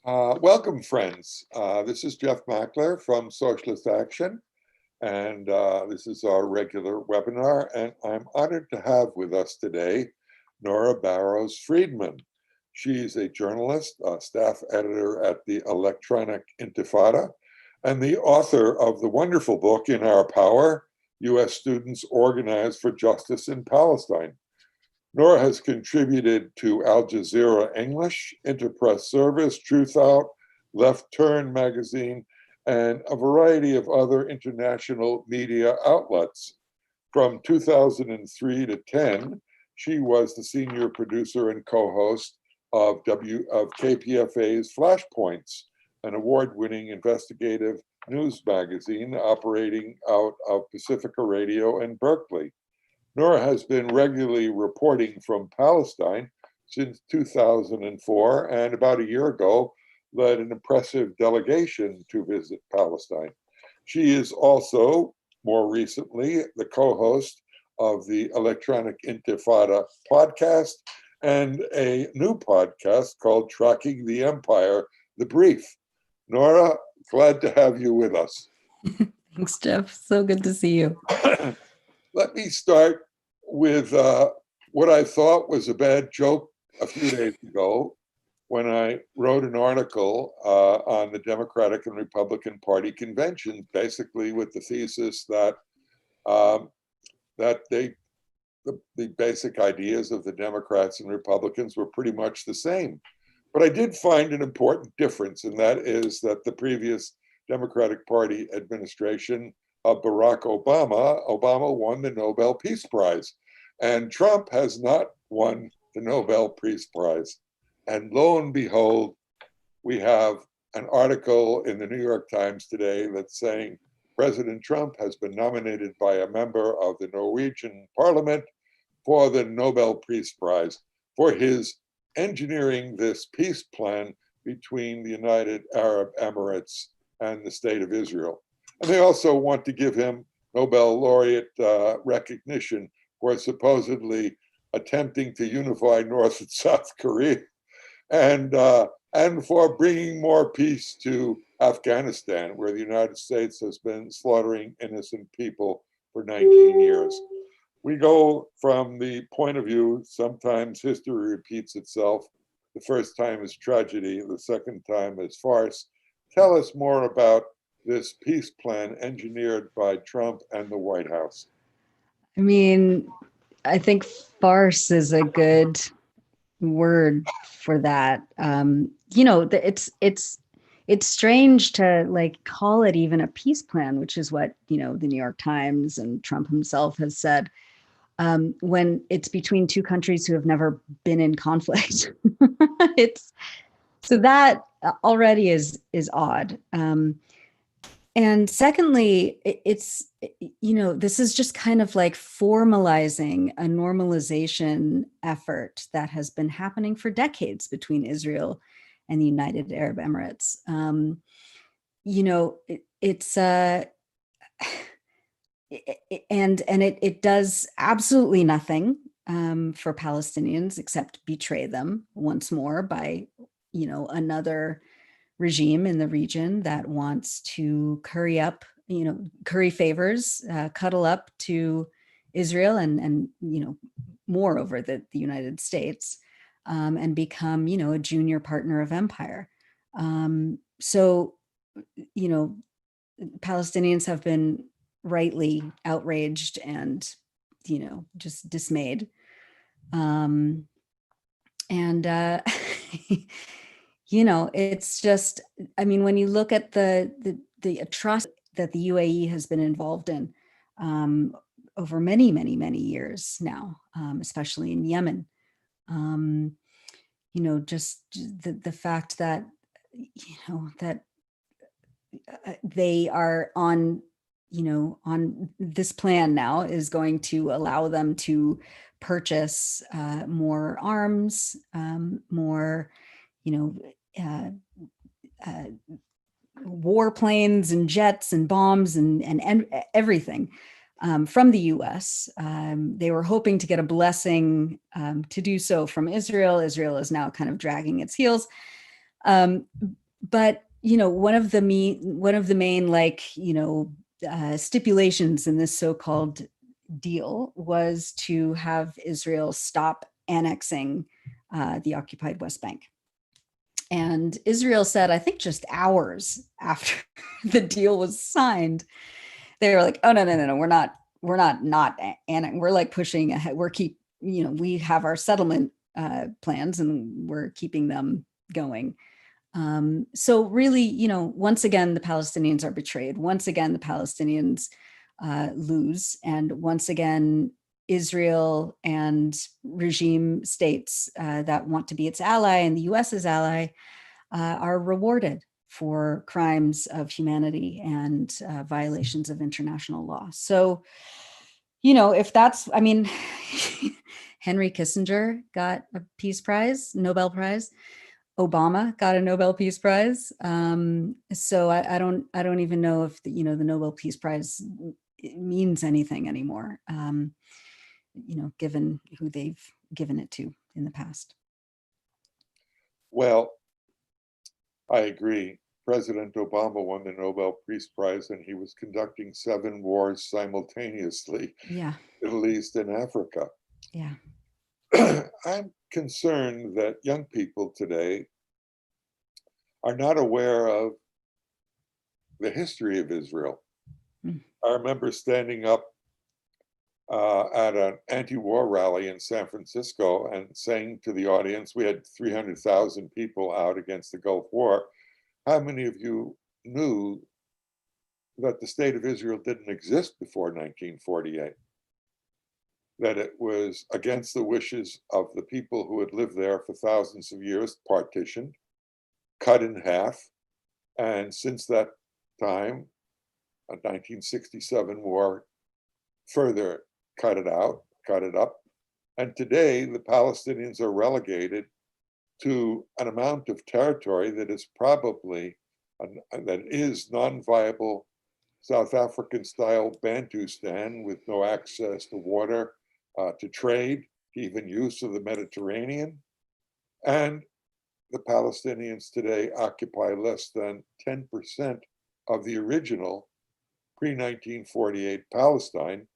Welcome, friends. This is Jeff Mackler from Socialist Action, and this is our regular webinar. And I'm honored to have with us today Nora Barrows-Friedman. She's a journalist, staff editor at the electronic Intifada, and the author of the wonderful book, In Our Power, U.S. Students Organized for Justice in Palestine. Nora has contributed to Al Jazeera English, Interpress Service, Truth Out, Left Turn magazine, and a variety of other international media outlets. From 2003 to 10, she was the senior producer and co-host of KPFA's Flashpoints, an award-winning investigative news magazine operating out of Pacifica Radio in Berkeley. Nora has been regularly reporting from Palestine since 2004, and about a year ago led an impressive delegation to visit Palestine. She is also, more recently, the co-host of the Electronic Intifada podcast and a new podcast called Tracking the Empire, The Brief. Nora, glad to have you with us. Thanks, Jeff. So good to see you. Let me start with what I thought was a bad joke a few days ago when I wrote an article on the Democratic and Republican Party conventions, basically with the thesis that the basic ideas of the Democrats and Republicans were pretty much the same. But I did find an important difference, and that is that the previous Democratic Party administration of Barack Obama won the Nobel Peace Prize, and Trump has not won the Nobel Peace Prize. And lo and behold, we have an article in the New York Times today that's saying President Trump has been nominated by a member of the Norwegian Parliament for the Nobel Peace Prize for his engineering this peace plan between the United Arab Emirates and the State of Israel. And they also want to give him Nobel laureate recognition for supposedly attempting to unify North and South Korea, and for bringing more peace to Afghanistan, where the United States has been slaughtering innocent people for 19 years. We go from the point of view, sometimes history repeats itself. The first time is tragedy, the second time is farce. Tell us more about this peace plan engineered by Trump and the White House. I mean, I think farce is a good word for that. It's strange to call it even a peace plan, which is what, the New York Times and Trump himself has said, when it's between two countries who have never been in conflict. So that already is odd. And secondly, it's, this is just kind of like formalizing a normalization effort that has been happening for decades between Israel and the United Arab Emirates. It does absolutely nothing for Palestinians except betray them once more by, another regime in the region that wants to curry favors, cuddle up to Israel and moreover the United States, and become, a junior partner of empire. So, Palestinians have been rightly outraged and, just dismayed. It's just, when you look at the atrocity that the UAE has been involved in over many, many, many years now, especially in Yemen, just the fact that, that they are on this plan now is going to allow them to purchase more arms, more, warplanes and jets and bombs and everything from the US. They were hoping to get a blessing to do so from Israel. Israel is now kind of dragging its heels. Um, but one of the main stipulations in this so-called deal was to have Israel stop annexing the occupied West Bank. And Israel said, I think just hours after the deal was signed, they were like, "Oh no, we're not, and we're like pushing ahead. We have our settlement plans, and we're keeping them going." So really, once again, the Palestinians are betrayed. Once again, the Palestinians lose, and once again, Israel and regime states that want to be its ally and the U.S.'s ally are rewarded for crimes of humanity and violations of international law. So, if that's, I mean, Henry Kissinger got a Peace Prize, Nobel Prize. Obama got a Nobel Peace Prize. So I don't even know if the Nobel Peace Prize means anything anymore. Given who they've given it to in the past. Well, I agree. President Obama won the Nobel Peace Prize, and he was conducting 7 wars simultaneously, Yeah. Middle East and Africa. Yeah. I'm concerned that young people today are not aware of the history of Israel. Mm. I remember standing up at an anti-war rally in San Francisco and saying to the audience, we had 300,000 people out against the Gulf War. How many of you knew that the state of Israel didn't exist before 1948? That it was against the wishes of the people who had lived there for thousands of years, partitioned, cut in half, and since that time, a 1967 war further cut it up. And today, the Palestinians are relegated to an amount of territory that is probably non-viable South African style Bantustan with no access to water, to trade, even use of the Mediterranean. And the Palestinians today occupy less than 10% of the original pre-1948 Palestine,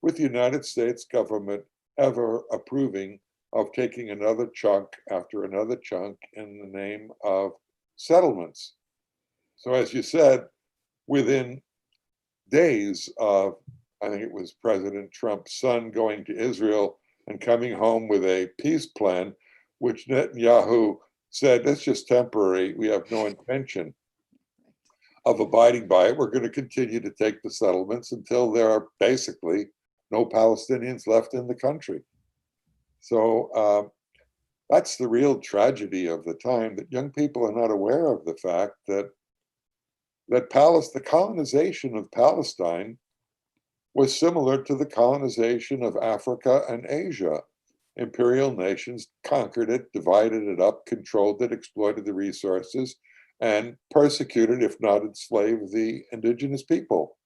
with the United States government ever approving of taking another chunk after another chunk in the name of settlements. So as you said, within days of, I think it was President Trump's son going to Israel and coming home with a peace plan, which Netanyahu said, that's just temporary. We have no intention of abiding by it. We're going to continue to take the settlements until there are basically no Palestinians left in the country. So that's the real tragedy of the time, that young people are not aware of the fact that the colonization of Palestine was similar to the colonization of Africa and Asia. Imperial nations conquered it, divided it up, controlled it, exploited the resources, and persecuted, if not enslaved, the indigenous people.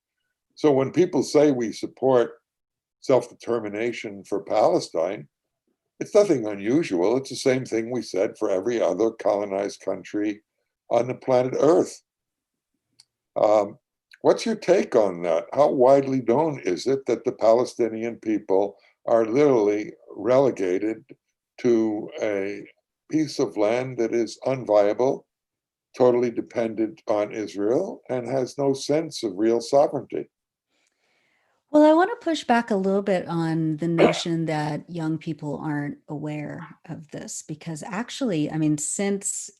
So when people say we support self-determination for Palestine, it's nothing unusual. It's the same thing we said for every other colonized country on the planet Earth. What's your take on that? How widely known is it that the Palestinian people are literally relegated to a piece of land that is unviable, totally dependent on Israel, and has no sense of real sovereignty? Well, I want to push back a little bit on the notion that young people aren't aware of this, because actually, I mean, since,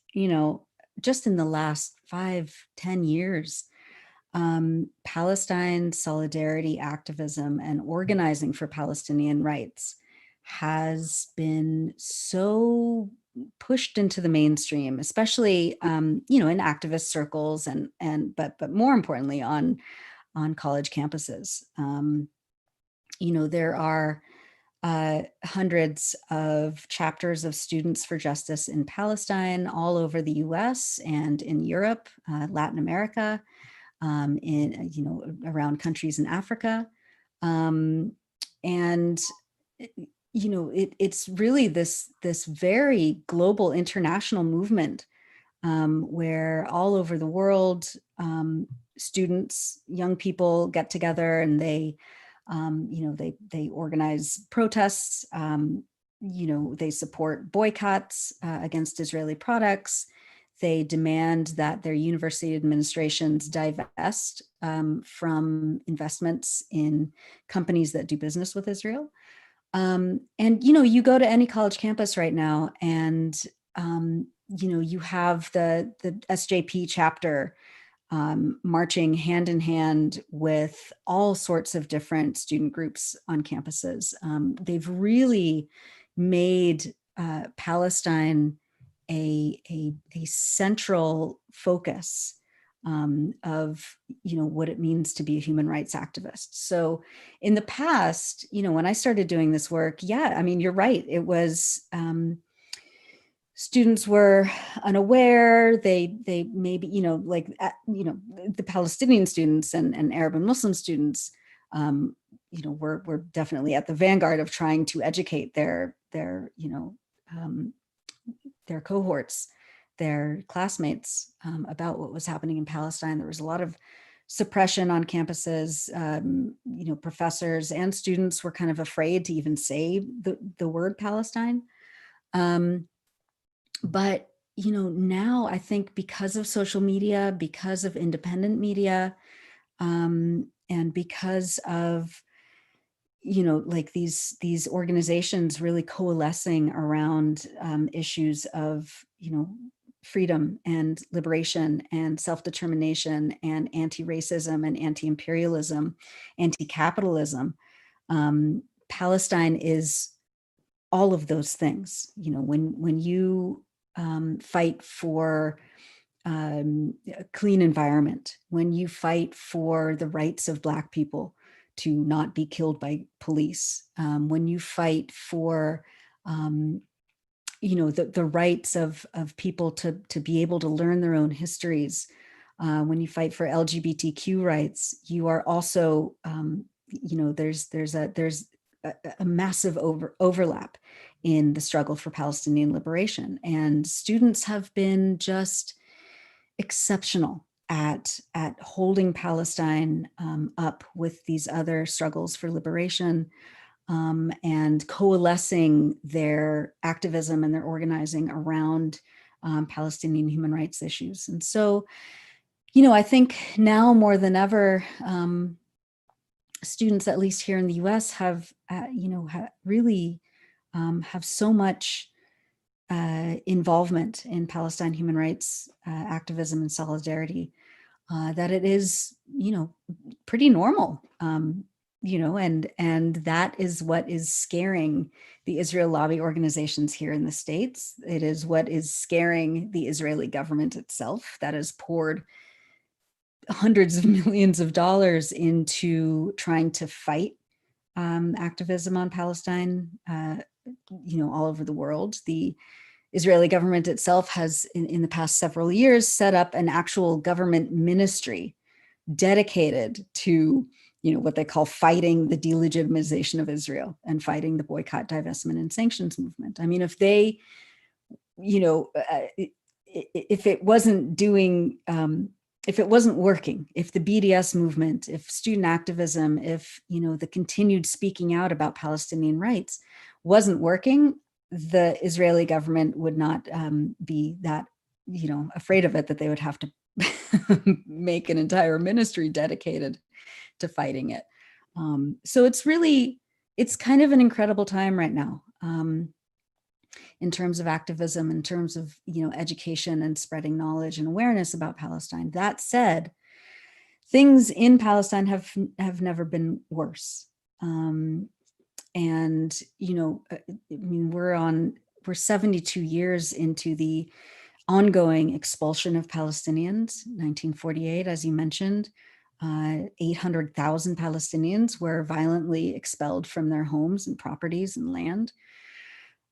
just in the last 5-10 years, Palestine solidarity activism and organizing for Palestinian rights has been so pushed into the mainstream, especially in activist circles but more importantly on college campuses. There are hundreds of chapters of Students for Justice in Palestine all over the US and in Europe, Latin America, around countries in Africa. And it's really this very global international movement where all over the world, students, young people get together and they, they organize protests. They support boycotts against Israeli products. They demand that their university administrations divest from investments in companies that do business with Israel. And you go to any college campus right now, and you have the SJP chapter marching hand in hand with all sorts of different student groups on campuses. They've really made Palestine a central focus of what it means to be a human rights activist. So in the past, when I started doing this work, yeah, I mean, you're right. It was students were unaware. They maybe, the Palestinian students and Arab and Muslim students, were definitely at the vanguard of trying to educate their cohorts, their classmates, about what was happening in Palestine. There was a lot of suppression on campuses. Professors and students were kind of afraid to even say the word Palestine. But now I think because of social media, because of independent media, and because of these organizations really coalescing around issues of freedom and liberation and self-determination and anti-racism and anti-imperialism, anti-capitalism. Palestine is all of those things. When you fight for a clean environment, when you fight for the rights of Black people to not be killed by police, when you fight for the rights of people to be able to learn their own histories, when you fight for LGBTQ rights, you are also there's a massive overlap in the struggle for Palestinian liberation. And students have been just exceptional at holding Palestine up with these other struggles for liberation, and coalescing their activism and their organizing around Palestinian human rights issues. And so, I think now more than ever, students, at least here in the US, have really have so much involvement in Palestine human rights activism and solidarity that it is, pretty normal. And that is what is scaring the Israel lobby organizations here in the States. It is what is scaring the Israeli government itself, that has poured hundreds of millions of dollars into trying to fight activism on Palestine, all over the world. The Israeli government itself has, in the past several years, set up an actual government ministry dedicated to, what they call fighting the delegitimization of Israel and fighting the boycott, divestment, and sanctions movement. I mean, if they, if it wasn't doing, if it wasn't working, if the BDS movement, if student activism, if, the continued speaking out about Palestinian rights wasn't working, the Israeli government would not be that, afraid of it, that they would have to make an entire ministry dedicated to fighting it. So it's kind of an incredible time right now, in terms of activism, in terms of, education and spreading knowledge and awareness about Palestine. That said, things in Palestine have never been worse. And, I mean, we're 72 years into the ongoing expulsion of Palestinians. 1948, as you mentioned, 800,000 Palestinians were violently expelled from their homes and properties and land.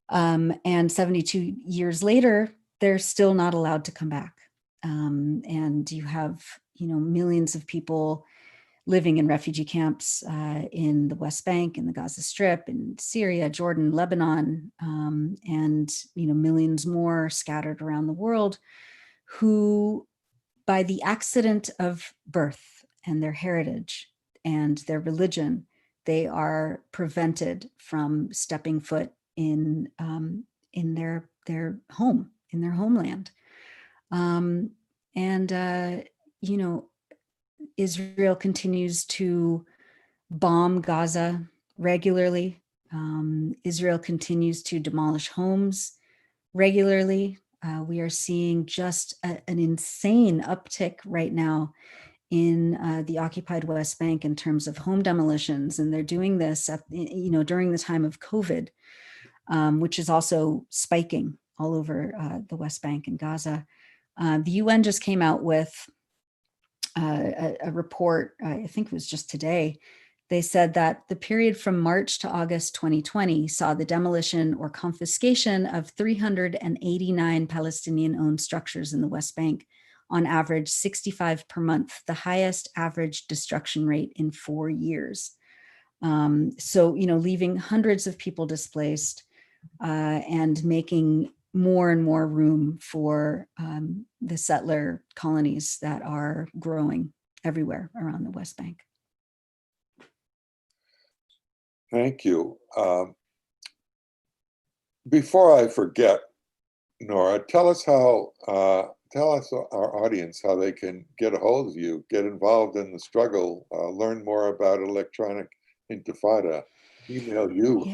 And 72 years later, they're still not allowed to come back. And you have, millions of people living in refugee camps in the West Bank, in the Gaza Strip, in Syria, Jordan, Lebanon, and millions more scattered around the world, who, by the accident of birth and their heritage and their religion, they are prevented from stepping foot in their home, in their homeland. You know, Israel continues to bomb Gaza regularly. Israel continues to demolish homes regularly. We are seeing just an insane uptick right now in the occupied West Bank in terms of home demolitions, and they're doing this during the time of COVID, which is also spiking all over the West Bank and Gaza. The UN just came out with a report, I think it was just today. They said that the period from March to August 2020 saw the demolition or confiscation of 389 Palestinian-owned structures in the West Bank, on average 65 per month, the highest average destruction rate in 4 years. So, leaving hundreds of people displaced and making more and more room for the settler colonies that are growing everywhere around the West Bank. Thank you. Before I forget, Nora, tell us our audience how they can get a hold of you, get involved in the struggle, learn more about electronic Intifada, email you.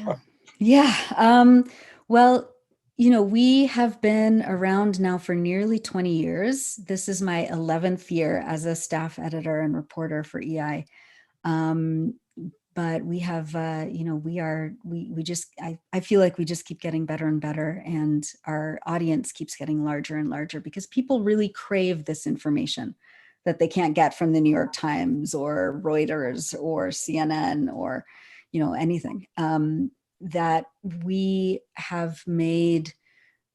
Yeah. Well, we have been around now for nearly 20 years. This is my 11th year as a staff editor and reporter for EI. But we have, I feel like we just keep getting better and better, and our audience keeps getting larger and larger because people really crave this information that they can't get from the New York Times or Reuters or CNN or, anything. That we have made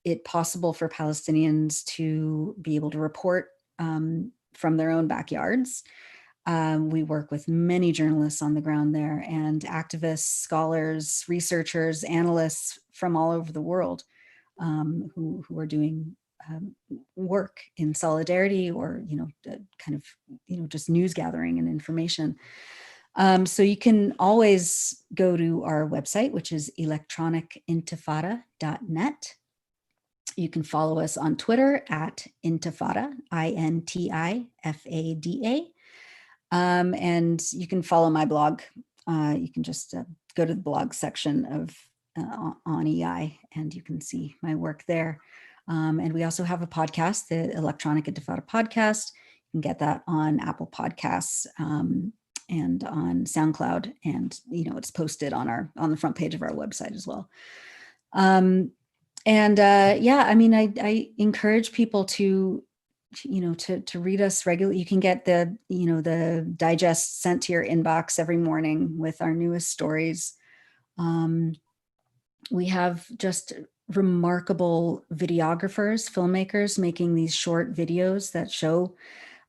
it possible for Palestinians to be able to report from their own backyards. We work with many journalists on the ground there, and activists, scholars, researchers, analysts from all over the world who are doing work in solidarity or, just news gathering and information. So you can always go to our website, which is electronicintifada.net. You can follow us on Twitter at Intifada, INTIFADA. And you can follow my blog. You can just go to the blog section of on EI, and you can see my work there. And we also have a podcast, the Electronic Intifada podcast. You can get that on Apple Podcasts and on SoundCloud, and it's posted on the front page of our website as well. I encourage people to read us regularly. You can get the digest sent to your inbox every morning with our newest stories. We have just remarkable videographers, filmmakers making these short videos that show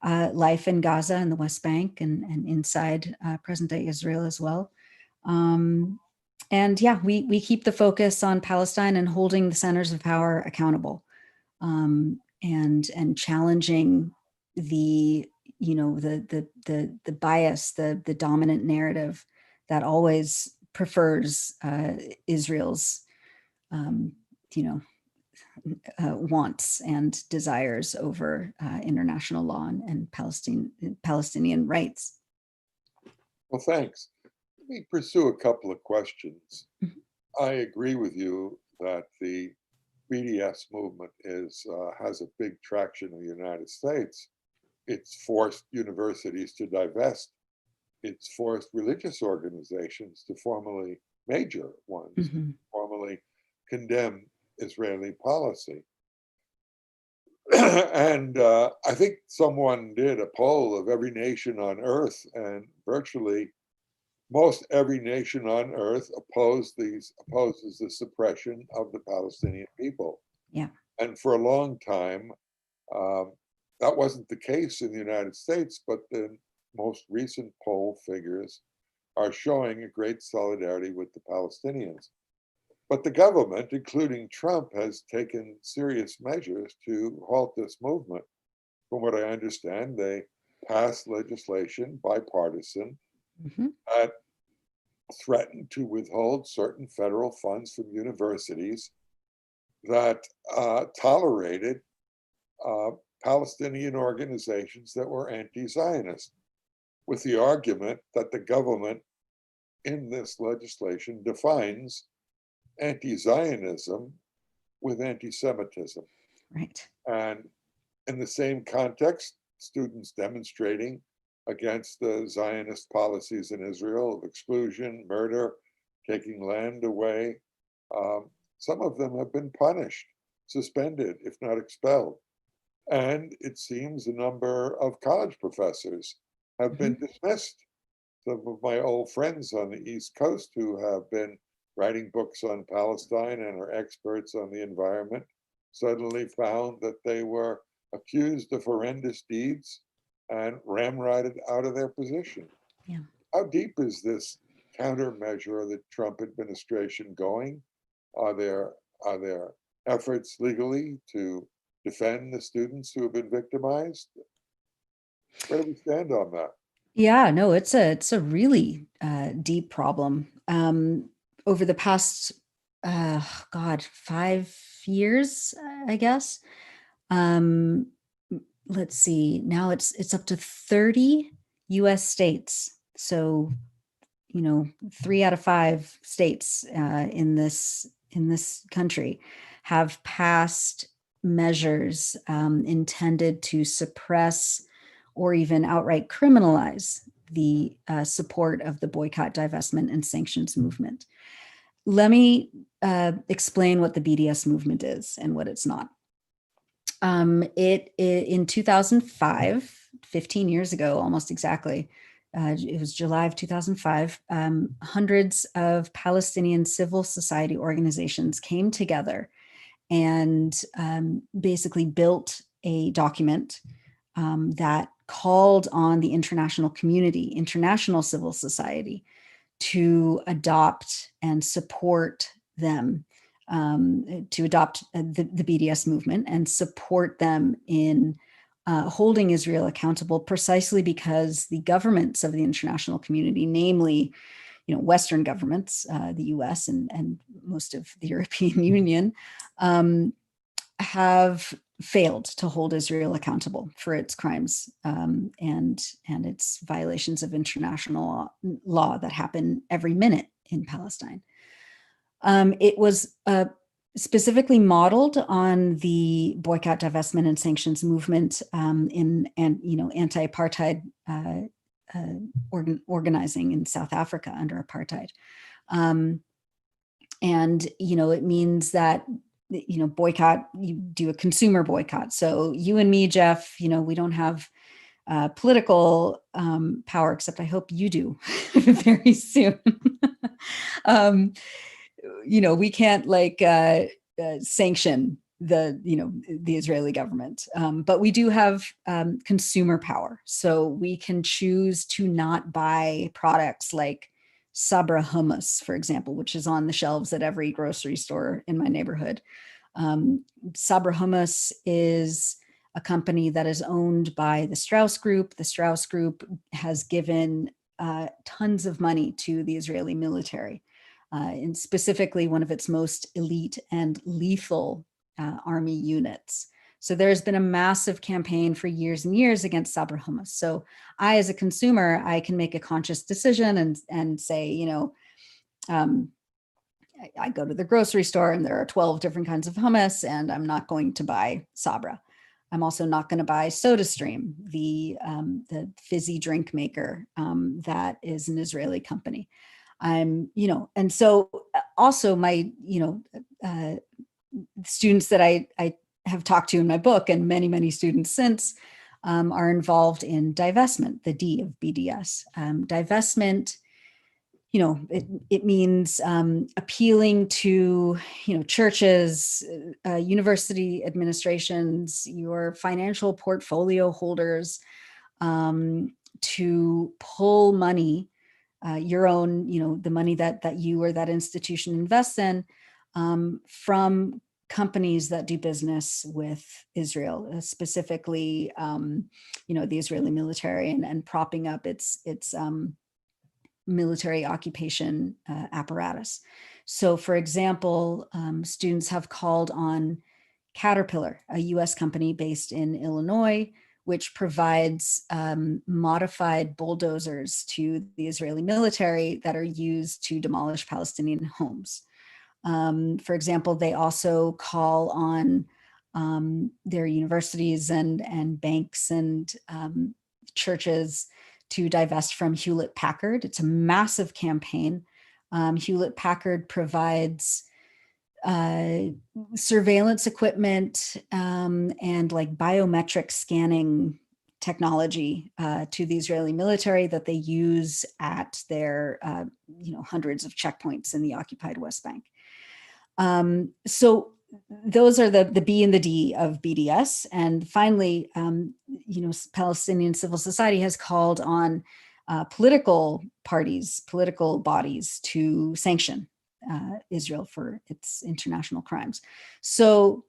life in Gaza and the West Bank and inside present-day Israel as well. We keep the focus on Palestine and holding the centers of power accountable. And challenging the bias, the dominant narrative that always prefers Israel's wants and desires over international law and Palestinian rights. Well, thanks. Let me pursue a couple of questions. Mm-hmm. I agree with you that the BDS movement has a big traction in the United States. It's forced universities to divest. It's forced religious organizations to major ones, Mm-hmm. formally condemn Israeli policy. And I think someone did a poll of every nation on earth, and virtually most every nation on earth opposes the suppression of the Palestinian people. Yeah. And for a long time, that wasn't the case in the United States, but the most recent poll figures are showing a great solidarity with the Palestinians. But the government, including Trump, has taken serious measures to halt this movement. From what I understand, they passed legislation, bipartisan, Mhm. that threatened to withhold certain federal funds from universities that tolerated uh, Palestinian organizations that were anti-Zionist, with the argument that the government in this legislation defines anti-Zionism with anti-Semitism. Right. And in the same context, students demonstrating against the Zionist policies in Israel of exclusion, murder, taking land away. Um, some of them have been punished, suspended, if not expelled. And it seems a number of college professors have been Mhm. dismissed. Some of my old friends on the East Coast who have been writing books on Palestine and are experts on the environment suddenly found that they were accused of horrendous deeds and ramrodded out of their position. Yeah. How deep is this countermeasure of the Trump administration going? Are there efforts legally to defend the students who have been victimized? Where do we stand on that? Yeah, no, it's a really deep problem. Over the past, God, 5 years, I guess. Um, let's see. Now it's up to 30 U.S. states. So, 3 out of 5 states in this country have passed measures intended to suppress or even outright criminalize the support of the boycott, divestment, and sanctions movement. Let me explain what the BDS movement is and what it's not. It in 2005, 15 years ago, almost exactly, it was July of 2005, hundreds of Palestinian civil society organizations came together and basically built a document that called on the international community, international civil society, to adopt and support them, to adopt the BDS movement and support them in holding Israel accountable, precisely because the governments of the international community, namely, Western governments, the U.S. and most of the European Union, have failed to hold Israel accountable for its crimes and its violations of international law that happen every minute in Palestine. It was specifically modeled on the boycott, divestment, and sanctions movement anti-apartheid organizing in South Africa under apartheid. And it means that boycott, you do a consumer boycott. So you and me, Jeff, we don't have political power, except I hope you do very soon. um, we can't sanction the Israeli government, but we do have consumer power. So we can choose to not buy products like Sabra hummus, for example, which is on the shelves at every grocery store in my neighborhood. Sabra hummus is a company that is owned by the Strauss Group. The Strauss Group has given tons of money to the Israeli military, and specifically one of its most elite and lethal army units. So there's been a massive campaign for years and years against Sabra hummus. So I, as a consumer, I can make a conscious decision and say, I go to the grocery store and there are 12 different kinds of hummus, and I'm not going to buy Sabra. I'm also not going to buy SodaStream, the fizzy drink maker that is an Israeli company. And so also my, students that I have talked to in my book, and many, many students since, are involved in divestment, the D of BDS. Divestment, it means appealing to, churches, university administrations, your financial portfolio holders, to pull money, your own, the money that you or that institution invests in, from companies that do business with Israel, specifically, the Israeli military, and propping up its military occupation apparatus. So, for example, students have called on Caterpillar, a US company based in Illinois, which provides modified bulldozers to the Israeli military that are used to demolish Palestinian homes. For example, they also call on their universities and banks and churches to divest from Hewlett-Packard. It's a massive campaign. Hewlett-Packard provides surveillance equipment and like biometric scanning technology to the Israeli military that they use at their hundreds of checkpoints in the occupied West Bank. So those are the B and the D of BDS. And finally, Palestinian civil society has called on political parties, political bodies to sanction Israel for its international crimes. So,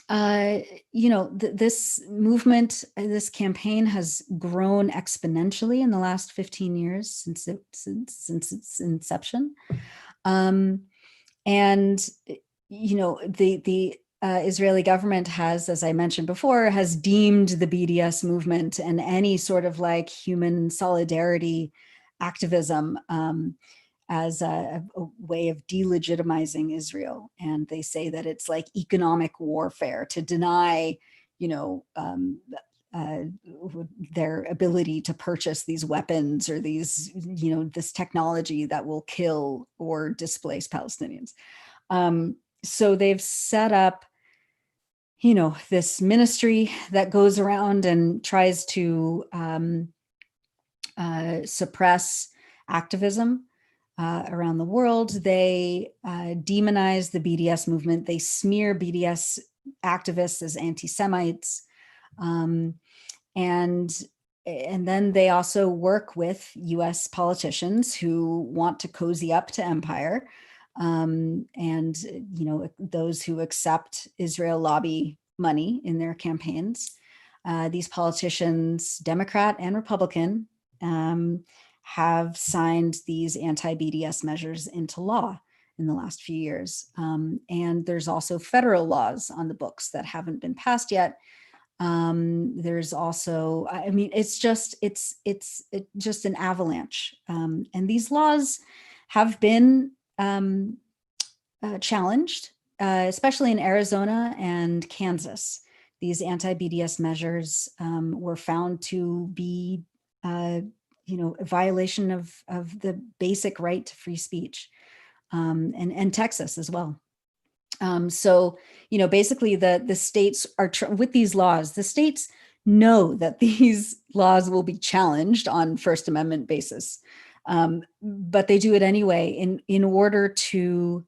this movement, this campaign has grown exponentially in the last 15 years since its inception. And the Israeli government has, as I mentioned before, has deemed the BDS movement and any sort of like human solidarity activism as a way of delegitimizing Israel. And they say that it's like economic warfare to deny, their ability to purchase these weapons or these, this technology that will kill or displace Palestinians. So they've set up, this ministry that goes around and tries to suppress activism around the world. They demonize the BDS movement. They smear BDS activists as anti-Semites. And then they also work with US politicians who want to cozy up to empire. And, those who accept Israel lobby money in their campaigns. These politicians, Democrat and Republican, have signed these anti-BDS measures into law in the last few years. And there's also federal laws on the books that haven't been passed yet. There's also, it's just an avalanche. And these laws have been challenged, especially in Arizona and Kansas. These anti-BDS measures were found to be, a violation of the basic right to free speech, and Texas as well. So, basically the states are, with these laws, the states know that these laws will be challenged on First Amendment basis. But they do it anyway in order to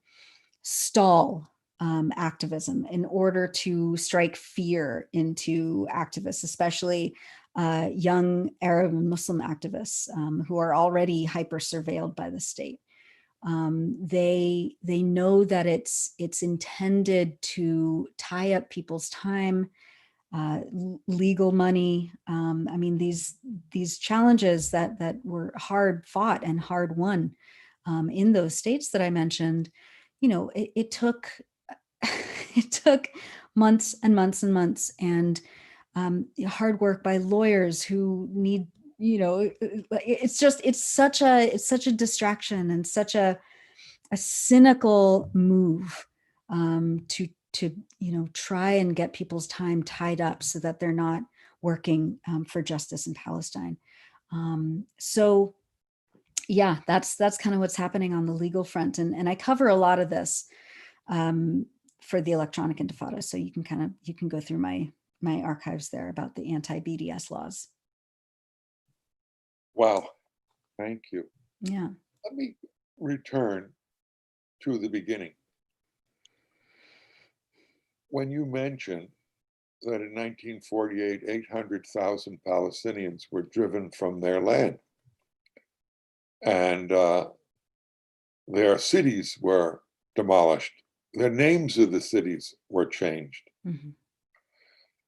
stall activism, in order to strike fear into activists, especially young Arab and Muslim activists who are already hyper surveilled by the state. They know that it's intended to tie up people's time, legal money. These challenges that were hard fought and hard won in those states that I mentioned, it took it took months and months and months, and hard work by lawyers who need, it's such a distraction and such a cynical move to try and get people's time tied up so that they're not working for justice in Palestine. So yeah, that's kind of what's happening on the legal front. And I cover a lot of this for the Electronic Intifada. So you can go through my archives there about the anti-BDS laws. Wow, thank you. Yeah. Let me return to the beginning. When you mentioned that in 1948, 800,000 Palestinians were driven from their land, and their cities were demolished. The names of the cities were changed. Mm-hmm.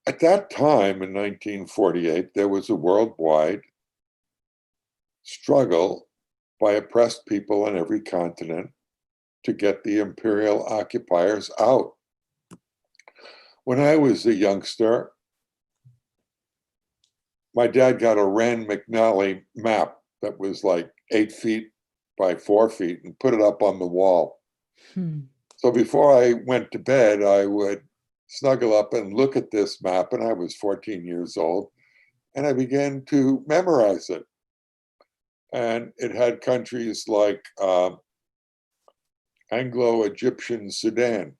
At that time, in 1948, there was a worldwide struggle by oppressed people on every continent to get the imperial occupiers out. When I was a youngster, my dad got a Rand McNally map that was like 8 feet by 4 feet and put it up on the wall. So before I went to bed, I would snuggle up and look at this map, and I was 14 years old, and I began to memorize it. And it had countries like Anglo-Egyptian Sudan,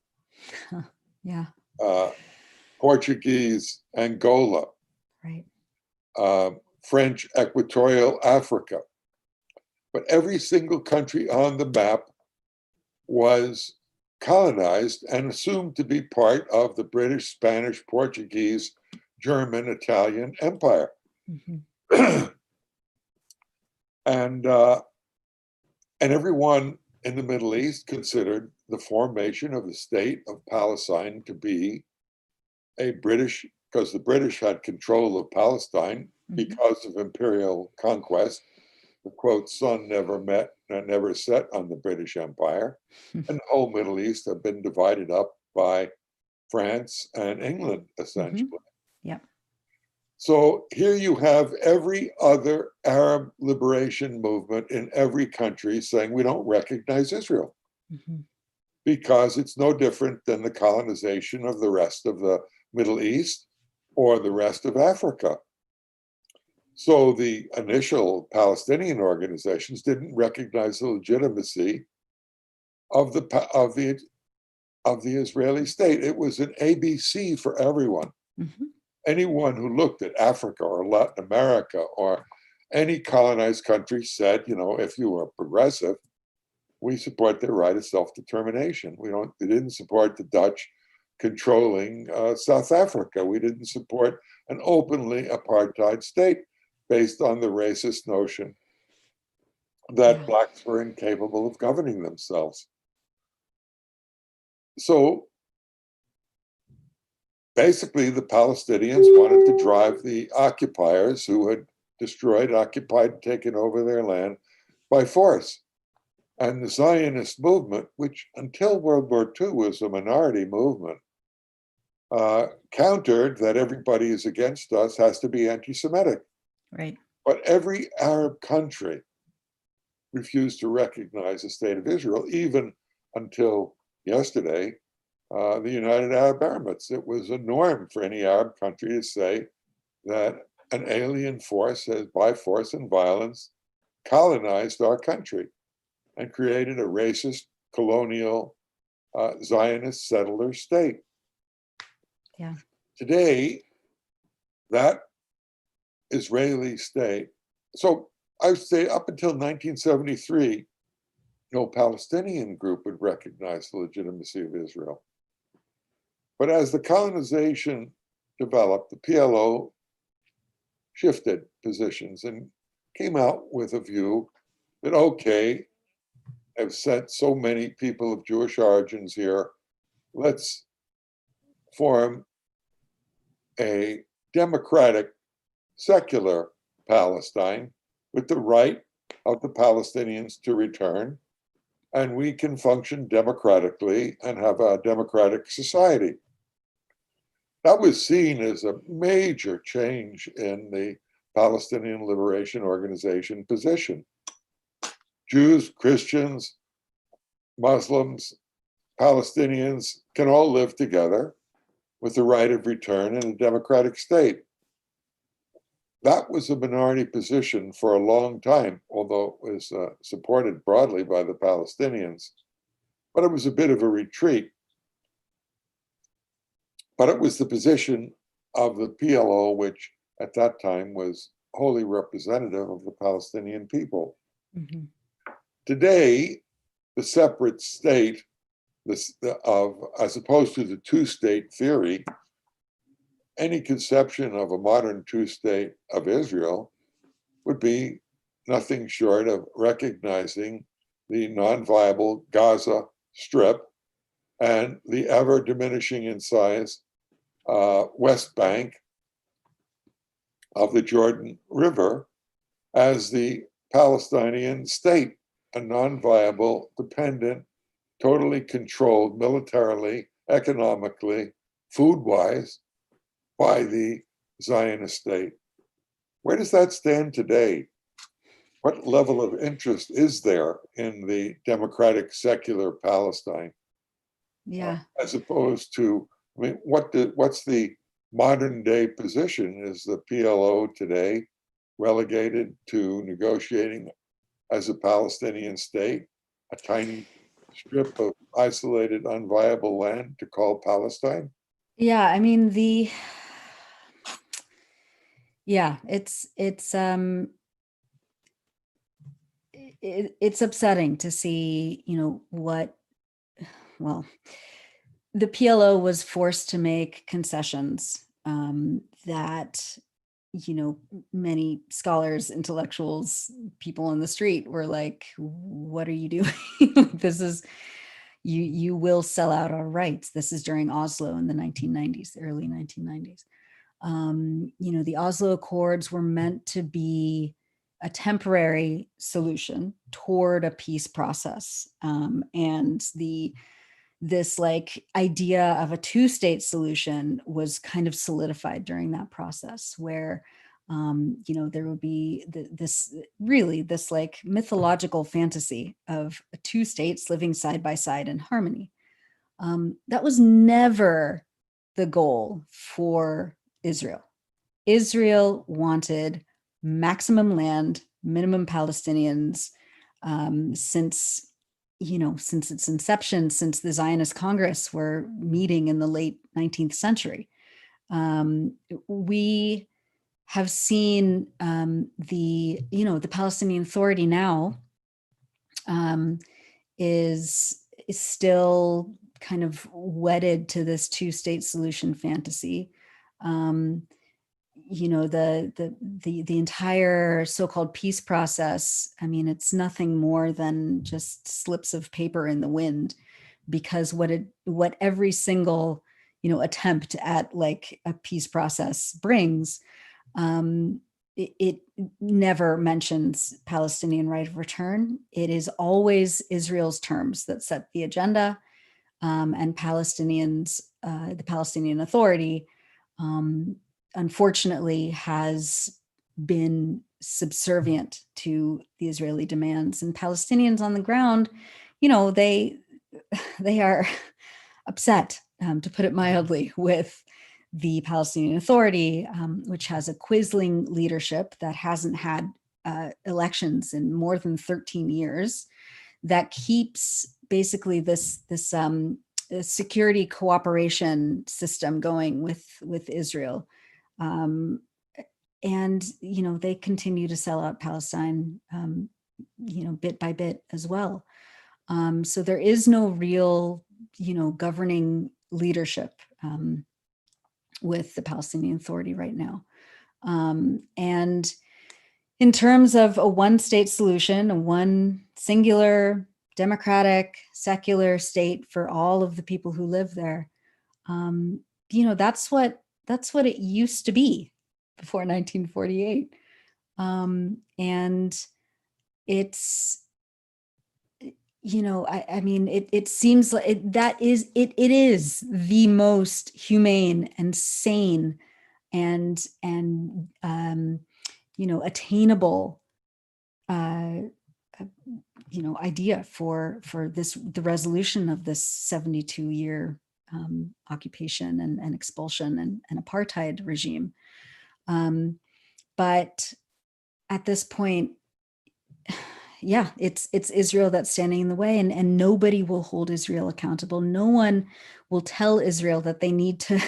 Yeah. Portuguese Angola, Right. French Equatorial Africa. But every single country on the map was colonized and assumed to be part of the British, Spanish, Portuguese, German, Italian Empire. Mm-hmm. And everyone in the Middle East considered the formation of the state of Palestine to be a British, because the British had control of Palestine because of imperial conquest. The quote, sun never set on the British Empire. And the whole Middle East had been divided up by France and England, essentially. Yep. So here you have every other Arab liberation movement in every country saying we don't recognize Israel because it's no different than the colonization of the rest of the Middle East or the rest of Africa. So the initial Palestinian organizations didn't recognize the legitimacy of the Israeli state. It was an ABC for everyone. Anyone who looked at Africa or Latin America or any colonized country said, you know, if you were progressive, we support their right of self-determination. They didn't support the Dutch controlling South Africa. We didn't support an openly apartheid state based on the racist notion that blacks were incapable of governing themselves. So basically, the Palestinians wanted to drive the occupiers who had destroyed, occupied, and taken over their land by force. And the Zionist movement, which until World War II was a minority movement, countered that everybody is against us has to be anti-Semitic. Right. But every Arab country refused to recognize the state of Israel, even until yesterday, the United Arab Emirates. It was a norm for any Arab country to say that an alien force has, by force and violence, colonized our country and created a racist, colonial, Zionist settler state. Yeah. Today, that Israeli state, so I would say up until 1973, no Palestinian group would recognize the legitimacy of Israel. But as the colonization developed, the PLO shifted positions and came out with a view that, okay, I've sent so many people of Jewish origins here, let's form a democratic, secular Palestine with the right of the Palestinians to return, and we can function democratically and have a democratic society. That was seen as a major change in the Palestinian Liberation Organization position. Jews, Christians, Muslims, Palestinians can all live together with the right of return in a democratic state. That was a minority position for a long time, although it was supported broadly by the Palestinians. But it was a bit of a retreat. But it was the position of the PLO, which at that time was wholly representative of the Palestinian people. Today, the separate state, as opposed to the two-state theory, any conception of a modern two-state of Israel would be nothing short of recognizing the non-viable Gaza Strip and the ever diminishing in size West Bank of the Jordan River as the Palestinian state, a non-viable, dependent, totally controlled militarily, economically, food-wise by the Zionist state. Where does that stand today? What level of interest is there in the democratic secular Palestine? Yeah. As opposed to, I mean, what's the modern day position? Is the PLO today relegated to negotiating as a Palestinian state, a tiny strip of isolated, unviable land to call Palestine? Yeah, I mean it's upsetting to see, well, the PLO was forced to make concessions that, many scholars, intellectuals, people on the street were like, what are you doing? This is, you will sell out our rights. This is during Oslo in the 1990s, the early 1990s. The Oslo Accords were meant to be a temporary solution toward a peace process. And this like idea of a two-state solution was kind of solidified during that process where there would be this like mythological fantasy of two states living side by side in harmony. That was never the goal for Israel. Israel wanted maximum land, minimum Palestinians, since its inception, since the Zionist Congress were meeting in the late 19th century. We have seen the Palestinian Authority now is still kind of wedded to this two-state solution fantasy. The entire so-called peace process, I mean, it's nothing more than just slips of paper in the wind, because what every single attempt at like a peace process brings, it never mentions Palestinian right of return. It is always Israel's terms that set the agenda, and Palestinians, the Palestinian Authority, unfortunately has been subservient to the Israeli demands. And Palestinians on the ground, they are upset, to put it mildly, with the Palestinian Authority, which has a quisling leadership that hasn't had elections in more than 13 years, that keeps basically this security cooperation system going with Israel. And they continue to sell out Palestine, bit by bit as well. So there is no real, governing leadership with the Palestinian Authority right now. And in terms of a one-state solution, a one singular, democratic, secular state for all of the people who live there, that's what it used to be before 1948. And it's, I mean, it seems like it is the most humane and sane and attainable idea for the resolution of this 72-year occupation and expulsion and apartheid regime. But at this point, yeah, it's Israel that's standing in the way, and nobody will hold Israel accountable. No one will tell Israel that they need to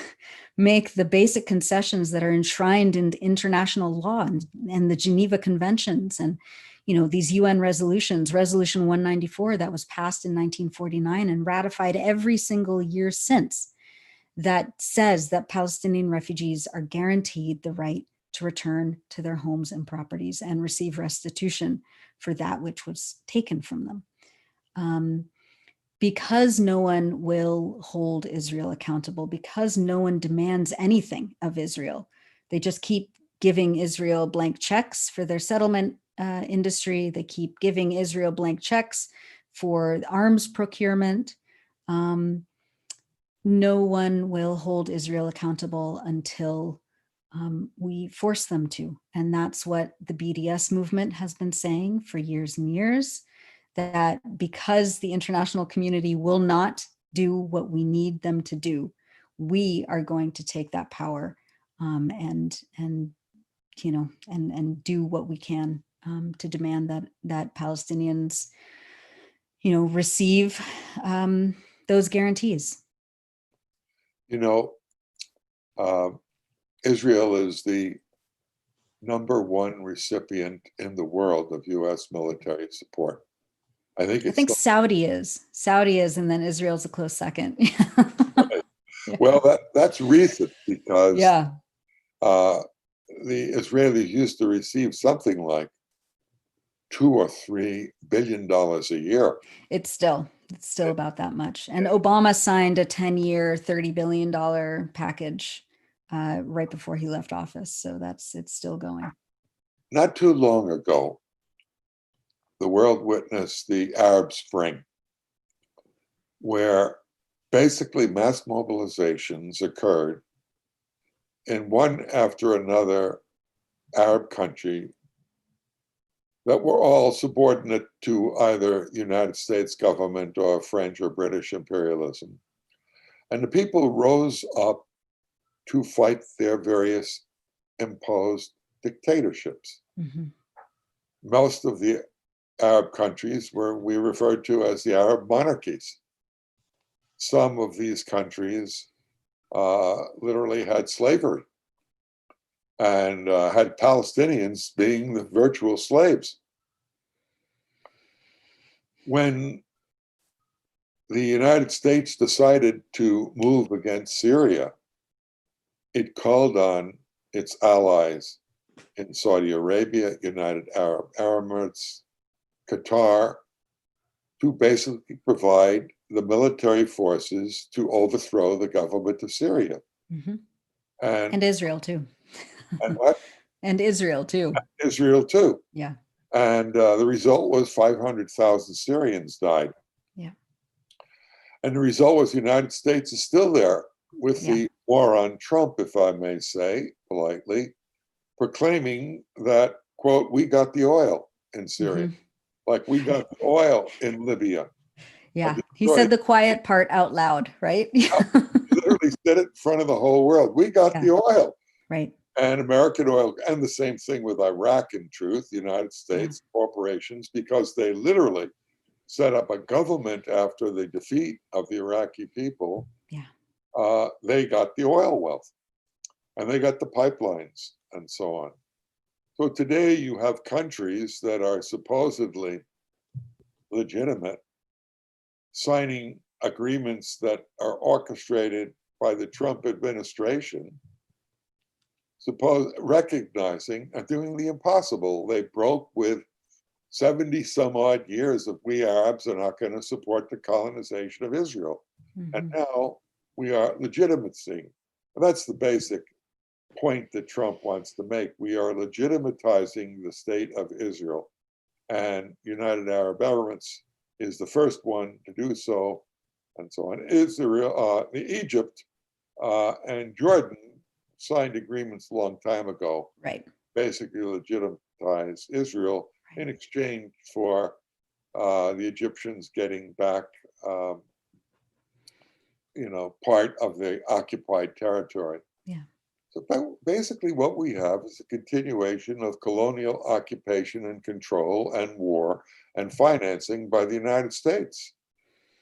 make the basic concessions that are enshrined in international law and the Geneva Conventions and these UN resolutions, Resolution 194 that was passed in 1949 and ratified every single year since, that says that Palestinian refugees are guaranteed the right to return to their homes and properties and receive restitution for that which was taken from them. because no one will hold Israel accountable, because no one demands anything of Israel. They just keep giving Israel blank checks for their settlement industry. They keep giving Israel blank checks for arms procurement. No one will hold Israel accountable until we force them to. And that's what the BDS movement has been saying for years and years, that because the international community will not do what we need them to do, we are going to take that power and do what we can to demand that Palestinians, receive those guarantees. Israel is the #1 recipient in the world of U.S. military support. I think Saudi is, and then Israel's a close second. Right. Yeah. Well, that's recent because yeah. The Israelis used to receive something like $2 or $3 billion a year. It's still about that much. And Obama signed a 10-year, $30 billion package right before he left office. So it's still going. Not too long ago, the world witnessed the Arab Spring, where basically mass mobilizations occurred in one after another Arab country that were all subordinate to either the United States government or French or British imperialism. And the people rose up to fight their various imposed dictatorships. Mm-hmm. Most of the Arab countries we referred to as the Arab monarchies. Some of these countries literally had slavery and had Palestinians being the virtual slaves. When the United States decided to move against Syria, it called on its allies in Saudi Arabia, United Arab Emirates, Qatar, to basically provide the military forces to overthrow the government of Syria. Mm-hmm. And Israel too. And what? And Israel too. Israel too. Yeah. And the result was 500,000 Syrians died. Yeah. And the result was the United States is still there with the war on Trump, if I may say politely, proclaiming that, quote, we got the oil in Syria. Mm-hmm. Like we got the oil in Libya. Yeah, he said the quiet part out loud, right? He literally said it in front of the whole world. We got the oil. Right. And American oil, and the same thing with Iraq, in truth, the United States corporations, because they literally set up a government after the defeat of the Iraqi people. Yeah. They got the oil wealth and they got the pipelines and so on. So today you have countries that are supposedly legitimate signing agreements that are orchestrated by the Trump administration, recognizing and doing the impossible. They broke with 70 some odd years of we Arabs are not going to support the colonization of Israel. Mm-hmm. And now we are legitimating. And that's the basic point that Trump wants to make. We are legitimatizing the state of Israel. And United Arab Emirates is the first one to do so, and so on. Israel, Egypt and Jordan signed agreements a long time ago, right? Basically legitimize Israel in exchange for the Egyptians getting back, part of the occupied territory. Yeah. So basically what we have is a continuation of colonial occupation and control and war and financing by the United States.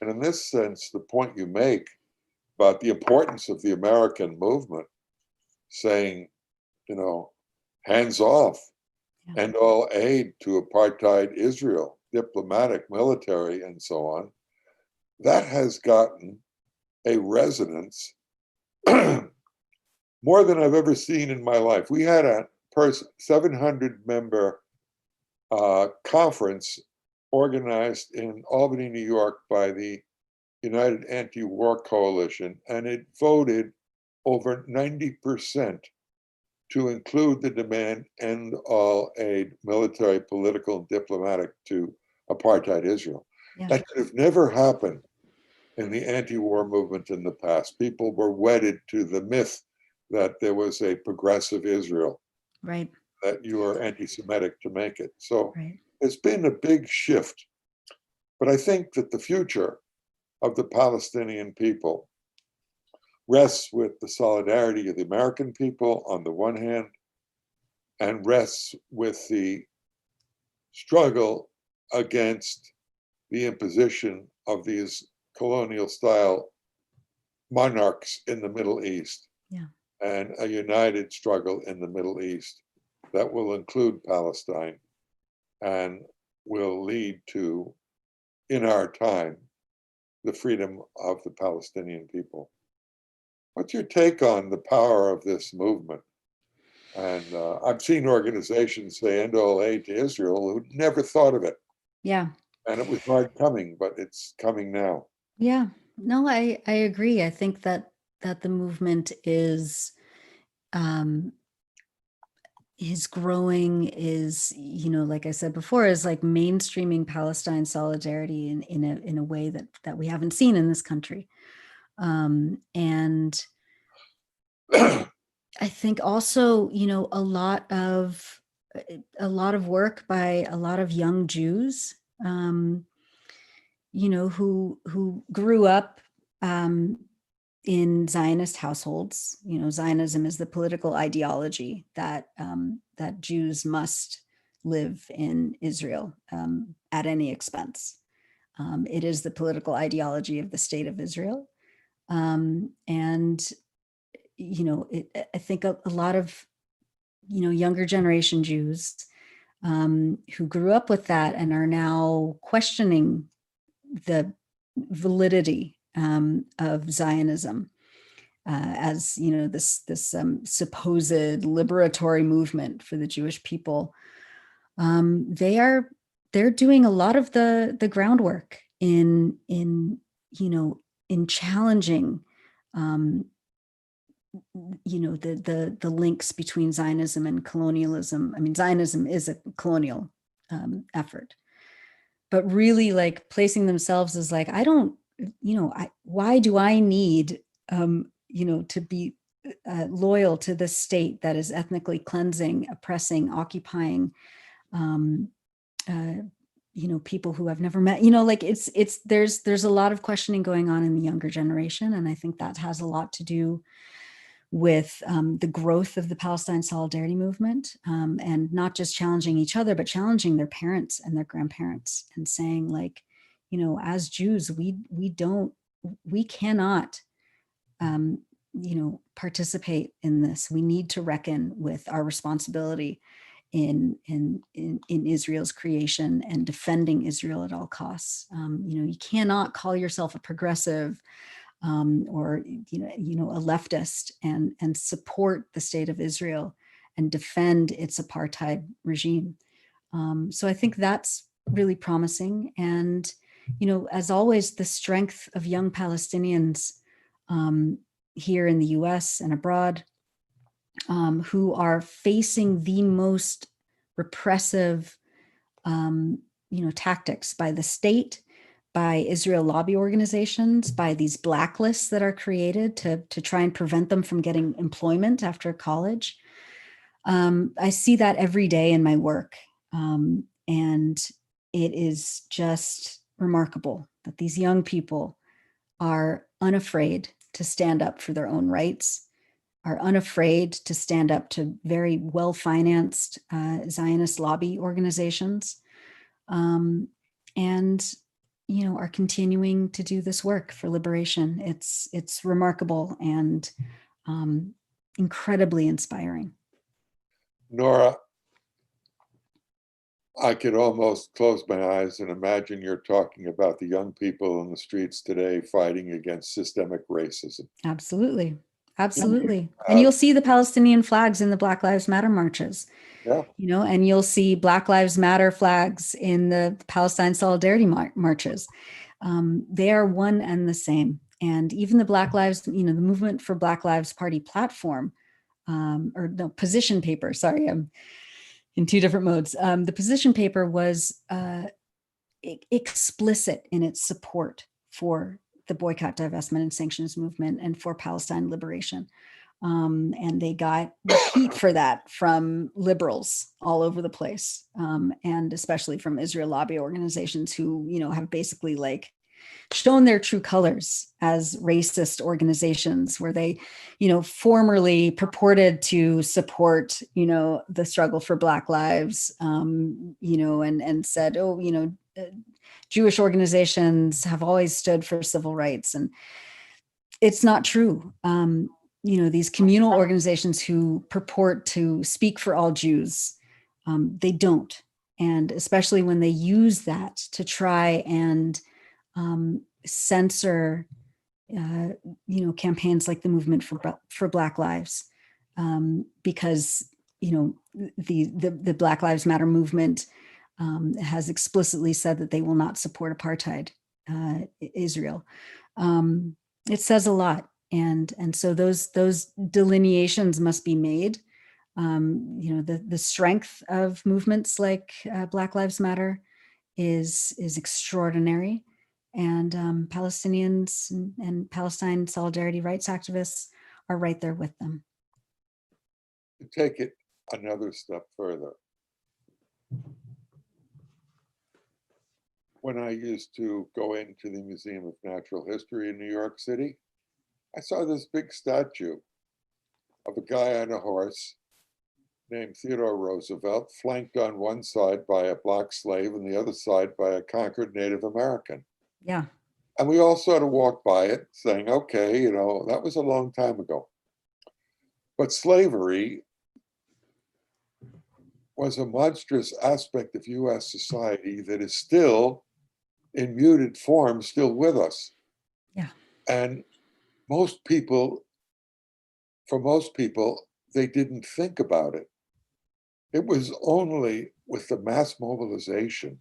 And in this sense, the point you make about the importance of the American movement, saying, hands off, end all aid to apartheid Israel, diplomatic, military, and so on, that has gotten a resonance more than I've ever seen in my life. We had a 700-member conference organized in Albany, New York by the United Anti-War Coalition, and it voted over 90% to include the demand end all aid, military, political, and diplomatic, to apartheid Israel. Yeah. That could have never happened in the anti-war movement in the past. People were wedded to the myth that there was a progressive Israel, Right. that you were anti-Semitic to make it. So Right. it's been a big shift. But I think that the future of the Palestinian people rests with the solidarity of the American people on the one hand, and rests with the struggle against the imposition of these colonial style monarchs in the Middle East, Yeah. and a united struggle in the Middle East that will include Palestine and will lead to, in our time, the freedom of the Palestinian people. What's your take on the power of this movement? And I've seen organizations say end all aid to Israel who never thought of it. Yeah. And it was hard coming, but it's coming now. Yeah. No, I agree. I think that the movement is growing, is, like I said before, is like mainstreaming Palestine solidarity in a way that we haven't seen in this country. And I think also, a lot of work by a lot of young Jews, who grew up in Zionist households. Zionism is the political ideology that that Jews must live in Israel at any expense. It is the political ideology of the state of Israel, and I think a lot of younger generation Jews who grew up with that and are now questioning the validity of Zionism as this supposed liberatory movement for the Jewish people. They're doing a lot of the groundwork in challenging the links between Zionism and colonialism. I mean, Zionism is a colonial effort, but really like placing themselves as like, I don't, why do I need, to be loyal to this state that is ethnically cleansing, oppressing, occupying, people who I've never met, like there's a lot of questioning going on in the younger generation. And I think that has a lot to do with the growth of the Palestine solidarity movement, and not just challenging each other, but challenging their parents and their grandparents and saying like, as Jews, we cannot, participate in this. We need to reckon with our responsibility in Israel's creation and defending Israel at all costs. You cannot call yourself a progressive or a leftist and support the state of Israel and defend its apartheid regime. So I think that's really promising. And as always, the strength of young Palestinians here in the U.S. and abroad, who are facing the most repressive, tactics by the state, by Israel lobby organizations, by these blacklists that are created to try and prevent them from getting employment after college. I see that every day in my work. And it is just remarkable that these young people are unafraid to stand up for their own rights, are unafraid to stand up to very well-financed Zionist lobby organizations, and are continuing to do this work for liberation. It's remarkable and incredibly inspiring. Nora, I could almost close my eyes and imagine you're talking about the young people in the streets today fighting against systemic racism. Absolutely. Absolutely. And you'll see the Palestinian flags in the Black Lives Matter marches. Yeah. And you'll see Black Lives Matter flags in the Palestine solidarity marches. They are one and the same. And even the Black Lives, the Movement for Black Lives Party platform, or no, position paper, sorry, I'm in two different modes. The position paper was explicit in its support for the boycott, divestment, and sanctions movement and for Palestine liberation. And they got heat for that from liberals all over the place, and especially from Israel lobby organizations who, have basically shown their true colors as racist organizations, where they, formerly purported to support, the struggle for Black lives, and said, Jewish organizations have always stood for civil rights. And it's not true. These communal organizations who purport to speak for all Jews, they don't. And especially when they use that to try and censor, campaigns like the Movement for Black Lives, because, the Black Lives Matter movement has explicitly said that they will not support apartheid Israel. It says a lot. And so those delineations must be made. The strength of movements like Black Lives Matter is extraordinary, and Palestinians and Palestine solidarity rights activists are right there with them. To take it another step further, when I used to go into the Museum of Natural History in New York City, I saw this big statue of a guy on a horse named Theodore Roosevelt, flanked on one side by a Black slave and the other side by a conquered Native American. Yeah. And we all sort of walked by it saying, okay, that was a long time ago. But slavery was a monstrous aspect of US society that is still, in muted form, still with us. Yeah. And for most people, they didn't think about it. It was only with the mass mobilization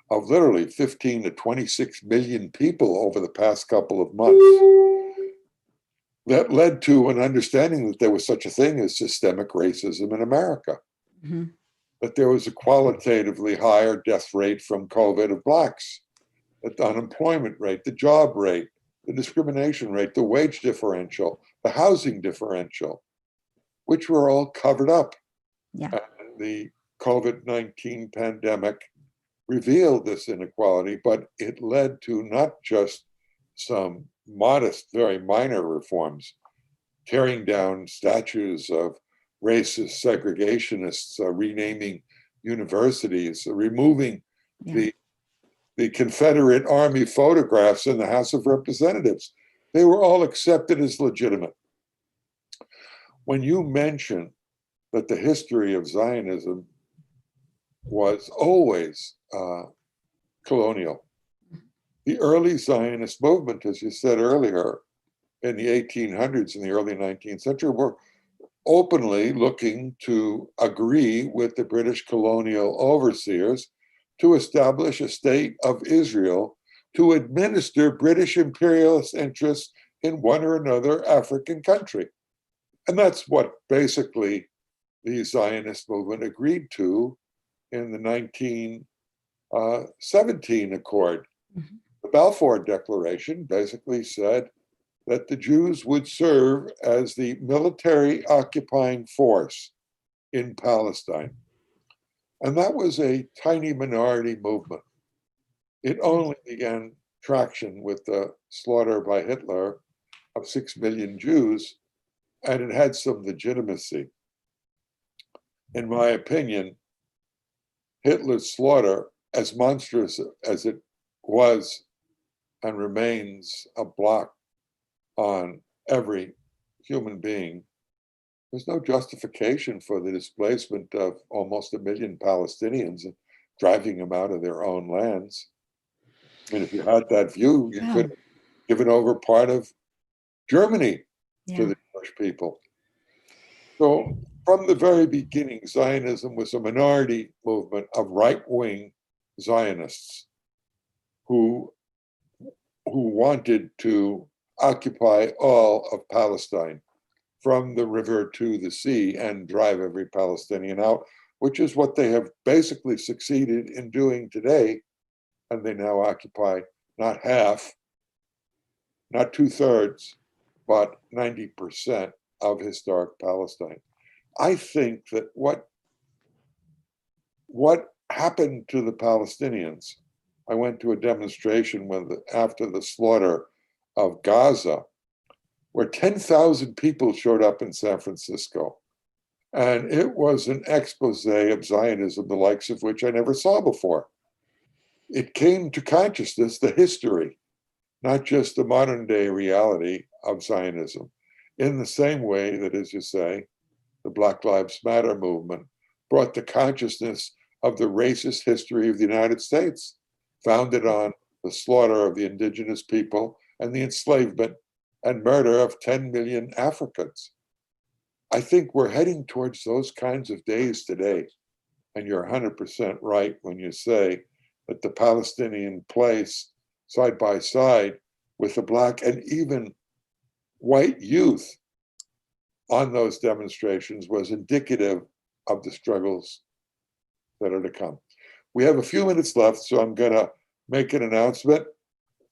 of literally 15 to 26 million people over the past couple of months that led to an understanding that there was such a thing as systemic racism in America. Mm-hmm. That there was a qualitatively higher death rate from COVID of Blacks, that the unemployment rate, the job rate, the discrimination rate, the wage differential, the housing differential, which were all covered up. Yeah. And the COVID-19 pandemic revealed this inequality, but it led to not just some modest, very minor reforms, tearing down statues of racist segregationists, renaming universities, removing the Confederate Army photographs in the House of Representatives. They were all accepted as legitimate. When you mention that the history of Zionism was always colonial, the early Zionist movement, as you said earlier, in the 1800s and the early 19th century, were openly looking to agree with the British colonial overseers to establish a state of Israel to administer British imperialist interests in one or another African country. And that's what basically the Zionist movement agreed to in the 1917 Accord. Mm-hmm. The Balfour Declaration basically said that the Jews would serve as the military occupying force in Palestine. And that was a tiny minority movement. It only began traction with the slaughter by Hitler of 6 million Jews, and it had some legitimacy. In my opinion, Hitler's slaughter, as monstrous as it was and remains a block on every human being, there's no justification for the displacement of almost 1 million Palestinians and driving them out of their own lands. I mean, if you had that view, you could have given over part of Germany to the Jewish people. So from the very beginning, Zionism was a minority movement of right-wing Zionists who who wanted to occupy all of Palestine from the river to the sea and drive every Palestinian out, which is what they have basically succeeded in doing today. And they now occupy not half, not 2/3, but 90% of historic Palestine. I think that what happened to the Palestinians, I went to a demonstration after the slaughter of Gaza, where 10,000 people showed up in San Francisco. And it was an expose of Zionism, the likes of which I never saw before. It came to consciousness, the history, not just the modern day reality of Zionism, in the same way that, as you say, the Black Lives Matter movement brought the consciousness of the racist history of the United States, founded on the slaughter of the indigenous people and the enslavement and murder of 10 million Africans. I think we're heading towards those kinds of days today. And you're 100% right when you say that the Palestinian place side by side with the Black and even white youth on those demonstrations was indicative of the struggles that are to come. We have a few minutes left, so I'm going to make an announcement.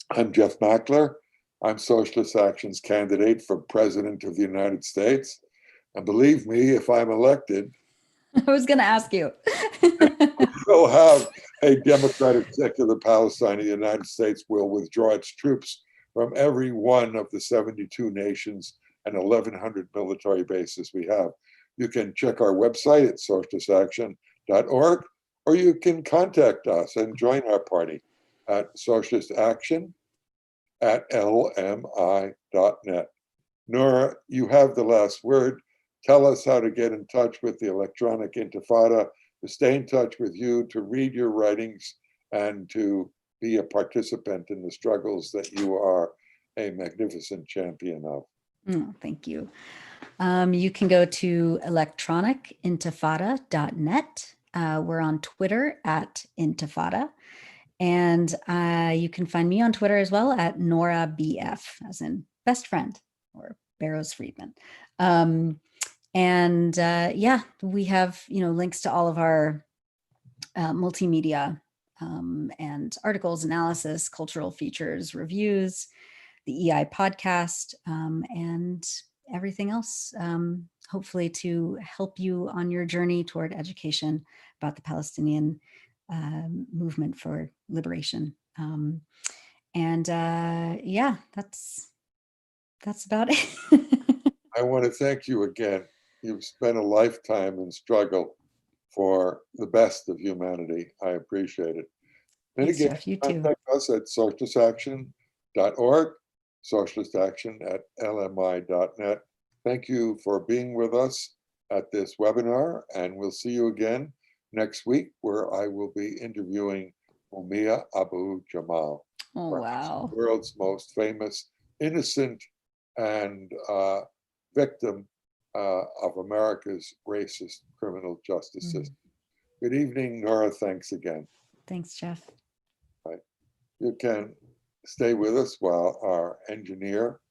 I'm Jeff Mackler. I'm Socialist Action's candidate for President of the United States. And believe me, if I'm elected, I was going to ask you. we'll have a democratic secular Palestine. The United States will withdraw its troops from every one of the 72 nations and 1,100 military bases we have. You can check our website at socialistaction.org, or you can contact us and join our party at socialistaction@lmi.net. Nora, you have the last word. Tell us how to get in touch with the Electronic Intifada, to stay in touch with you, to read your writings, and to be a participant in the struggles that you are a magnificent champion of. Oh, thank you. You can go to electronicintifada.net. We're on Twitter at Intifada. And you can find me on Twitter as well at Nora BF, as in best friend, or Barrows-Friedman. Yeah, we have links to all of our multimedia and articles, analysis, cultural features, reviews, the EI podcast, and everything else, hopefully to help you on your journey toward education about the Palestinian movement for liberation. Yeah, that's about it. I want to thank you again. You've spent a lifetime in struggle for the best of humanity. I appreciate it. And Thanks, again, Jeff, you too. contact us at socialistaction.org, socialistaction@lmi.net. Thank you for being with us at this webinar, and we'll see you again next week, where I will be interviewing Mumia Abu Jamal, Oh, wow. the world's most famous innocent and victim of America's racist criminal justice system. Good evening, Nora. Thanks again. Thanks, Jeff. Right. You can stay with us while our engineer